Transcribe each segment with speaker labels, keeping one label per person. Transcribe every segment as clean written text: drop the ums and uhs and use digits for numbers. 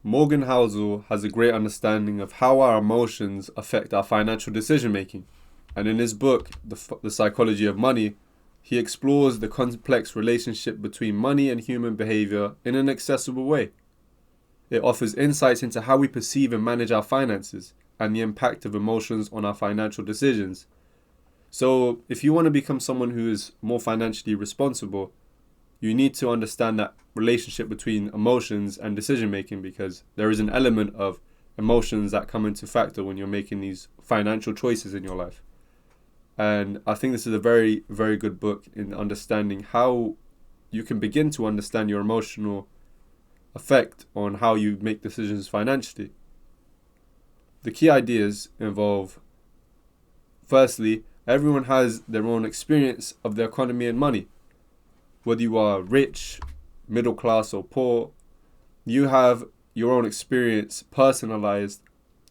Speaker 1: Morgan Housel has a great understanding of how our emotions affect our financial decision making. And in his book, The Psychology of Money, he explores the complex relationship between money and human behavior in an accessible way. It offers insights into how we perceive and manage our finances and the impact of emotions on our financial decisions. So, if you want to become someone who is more financially responsible, you need to understand that relationship between emotions and decision making, because there is an element of emotions that come into factor when you're making these financial choices in your life. And I think this is a very, very good book in understanding how you can begin to understand your emotional effect on how you make decisions financially. The key ideas involve, firstly, everyone has their own experience of the economy and money. Whether you are rich, middle class, or poor, you have your own experience, personalized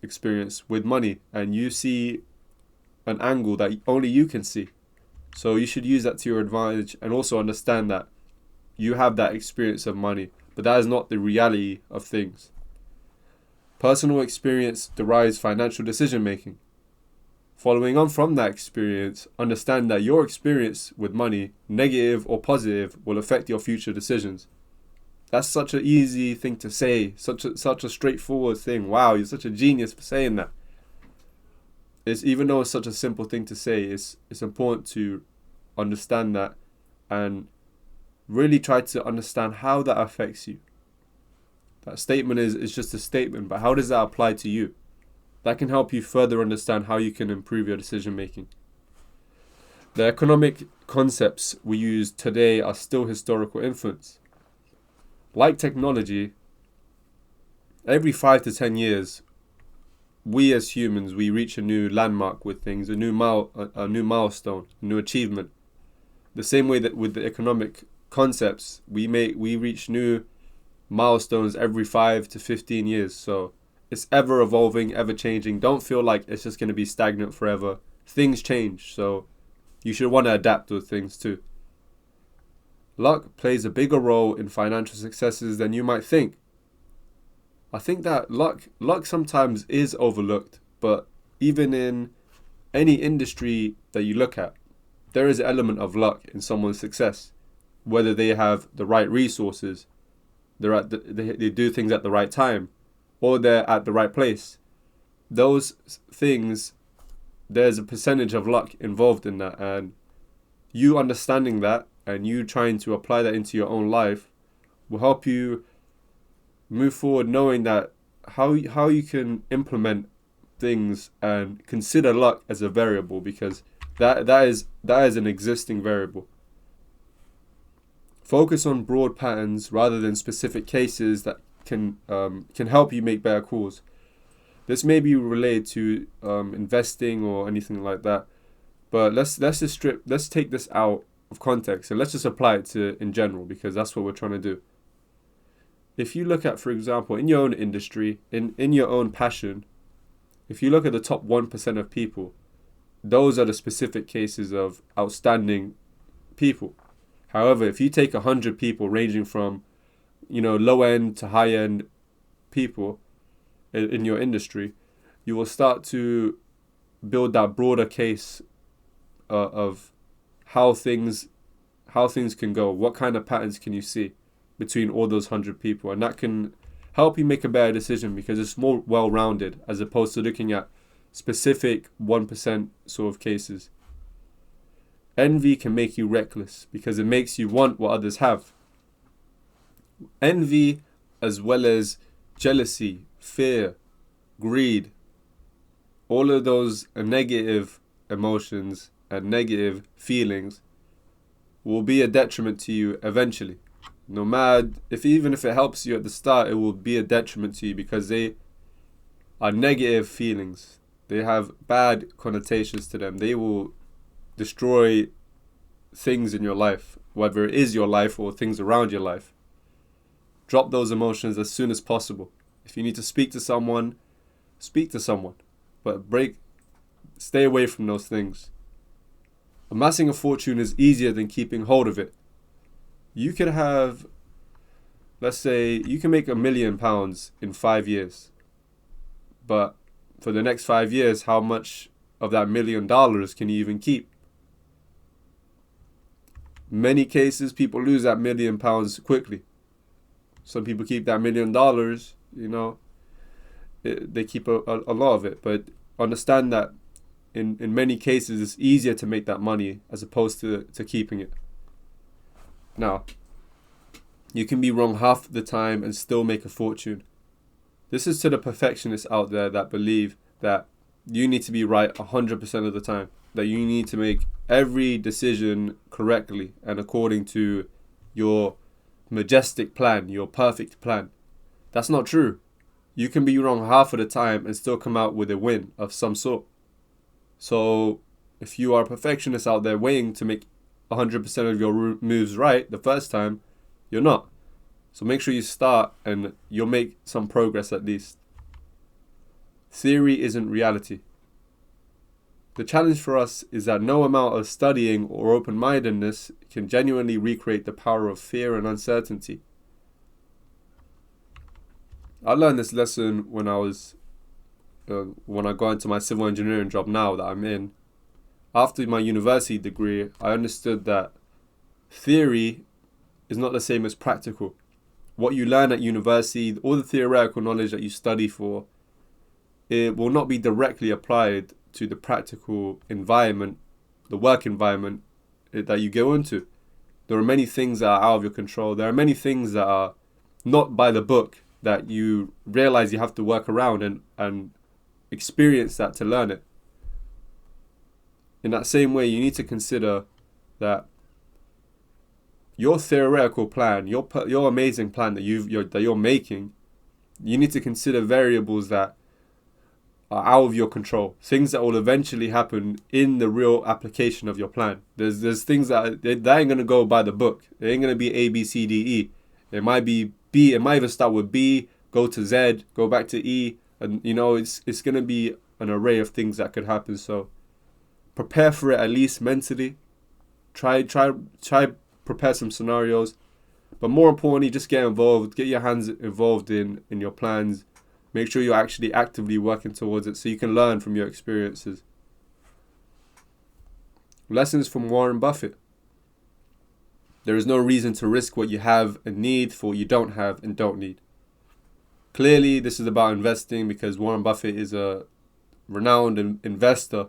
Speaker 1: experience with money, and you see an angle that only you can see. So you should use that to your advantage and also understand that you have that experience of money, but that is not the reality of things. Personal experience derives financial decision making. Following on from that experience, understand that your experience with money, negative or positive, will affect your future decisions. That's such an easy thing to say, such a straightforward thing. Wow, you're such a genius for saying that. Even though it's such a simple thing to say, it's important to understand that and really try to understand how that affects you. That statement is just a statement, but how does that apply to you? That can help you further understand how you can improve your decision making. The economic concepts we use today are still historical influence. Like technology, every 5 to 10 years, we as humans, we reach a new landmark with things, a new milestone, a new achievement. The same way that with the economic concepts, we reach new milestones every 5 to 15 years. So it's ever evolving, ever changing. Don't feel like it's just going to be stagnant forever. Things change, so you should want to adapt with things too. Luck plays a bigger role in financial successes than you might think. I think that luck sometimes is overlooked, but even in any industry that you look at, there is an element of luck in someone's success. Whether they have the right resources, they do things at the right time, or they're at the right place. Those things, there's a percentage of luck involved in that, and you understanding that and you trying to apply that into your own life will help you move forward, knowing that how you can implement things and consider luck as a variable, because that is an existing variable. Focus on broad patterns rather than specific cases that can help you make better calls. This may be related to investing or anything like that, but let's take this out of context and let's just apply it to in general, because that's what we're trying to do. If you look at, for example, in your own industry, in your own passion, if you look at the top 1% of people, those are the specific cases of outstanding people. However, if you take 100 people ranging from, low end to high end people in your industry, you will start to build that broader case of how things can go. What kind of patterns can you see between all those 100 people? And that can help you make a better decision because it's more well-rounded as opposed to looking at specific 1% sort of cases. Envy can make you reckless because it makes you want what others have. Envy, as well as jealousy, fear, greed, all of those negative emotions and negative feelings will be a detriment to you eventually. No matter even if it helps you at the start, it will be a detriment to you because they are negative feelings. They have bad connotations to them. They will destroy things in your life, whether it is your life or things around your life. Drop those emotions as soon as possible. If you need to speak to someone, but stay away from those things. Amassing a fortune is easier than keeping hold of it. You could have let's say you can make £1 million in 5 years, but for the next 5 years, how much of that $1 million can you even keep? Many cases, people lose that £1 million quickly. Some people keep that $1 million, they keep a lot of it. But understand that in many cases, it's easier to make that money as opposed to keeping it. Now, you can be wrong half the time and still make a fortune. This is to the perfectionists out there that believe that you need to be right 100% of the time, that you need to make every decision correctly and according to your majestic plan, your perfect plan. That's not true. You can be wrong half of the time and still come out with a win of some sort. So if you are a perfectionist out there waiting to make 100% of your moves right the first time, you're not. So make sure you start and you'll make some progress at least. Theory isn't reality. The challenge for us is that no amount of studying or open-mindedness can genuinely recreate the power of fear and uncertainty. I learned this lesson when I got into my civil engineering job now that I'm in. After my university degree, I understood that theory is not the same as practical. What you learn at university, all the theoretical knowledge that you study for, it will not be directly applied to the practical environment, the work environment that you go into. There are many things that are out of your control. There are many things that are not by the book that you realize you have to work around and experience that to learn it. In that same way, you need to consider that your theoretical plan, your amazing plan that you're making, you need to consider variables that are out of your control, things that will eventually happen in the real application of your plan. There's things that ain't gonna go by the book. It ain't gonna be A, B, C, D, E. It might be B. It might even start with B, go to Z, go back to E, and it's gonna be an array of things that could happen. So prepare for it at least mentally. Try prepare some scenarios, but more importantly, just get involved. Get your hands involved in your plans. Make sure you're actually actively working towards it so you can learn from your experiences. Lessons from Warren Buffett. There is no reason to risk what you have and need for what you don't have and don't need. Clearly, this is about investing because Warren Buffett is a renowned investor.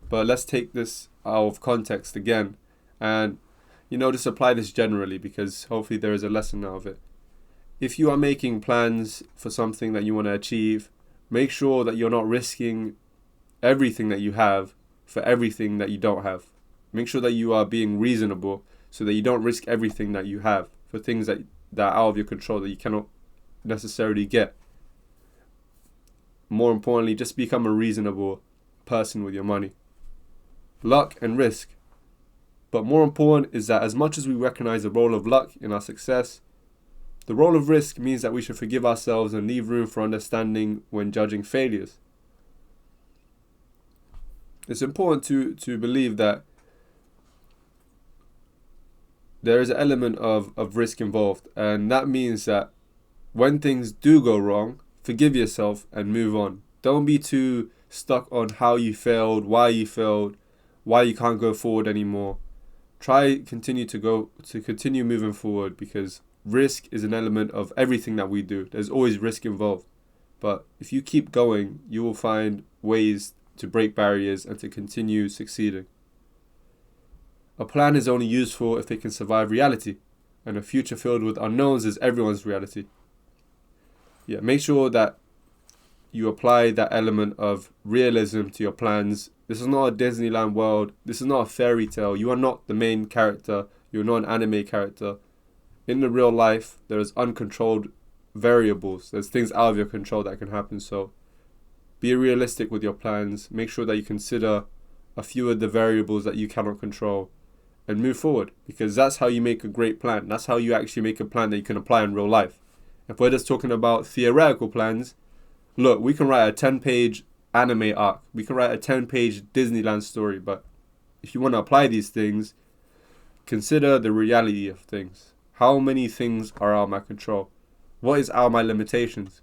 Speaker 1: But let's take this out of context again and, just apply this generally because hopefully there is a lesson out of it. If you are making plans for something that you want to achieve, make sure that you're not risking everything that you have for everything that you don't have. Make sure that you are being reasonable so that you don't risk everything that you have for things that are out of your control that you cannot necessarily get. More importantly, just become a reasonable person with your money. Luck and risk. But more important is that as much as we recognize the role of luck in our success, the role of risk means that we should forgive ourselves and leave room for understanding when judging failures. It's important to believe that there is an element of risk involved, and that means that when things do go wrong, forgive yourself and move on. Don't be too stuck on how you failed, why you can't go forward anymore. Continue moving forward because risk is an element of everything that we do. There's always risk involved. But if you keep going, you will find ways to break barriers and to continue succeeding. A plan is only useful if it can survive reality, and a future filled with unknowns is everyone's reality. Make sure that you apply that element of realism to your plans. This is not a Disneyland world. This is not a fairy tale. You are not the main character. You're not an anime character. In the real life, there's uncontrolled variables. There's things out of your control that can happen. So be realistic with your plans. Make sure that you consider a few of the variables that you cannot control and move forward, because that's how you make a great plan. That's how you actually make a plan that you can apply in real life. If we're just talking about theoretical plans, look, we can write a 10-page anime arc. We can write a 10-page Disneyland story. But if you want to apply these things, consider the reality of things. How many things are out of my control? What is out of my limitations?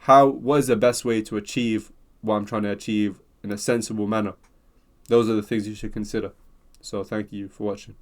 Speaker 1: What is the best way to achieve what I'm trying to achieve in a sensible manner? Those are the things you should consider. So thank you for watching.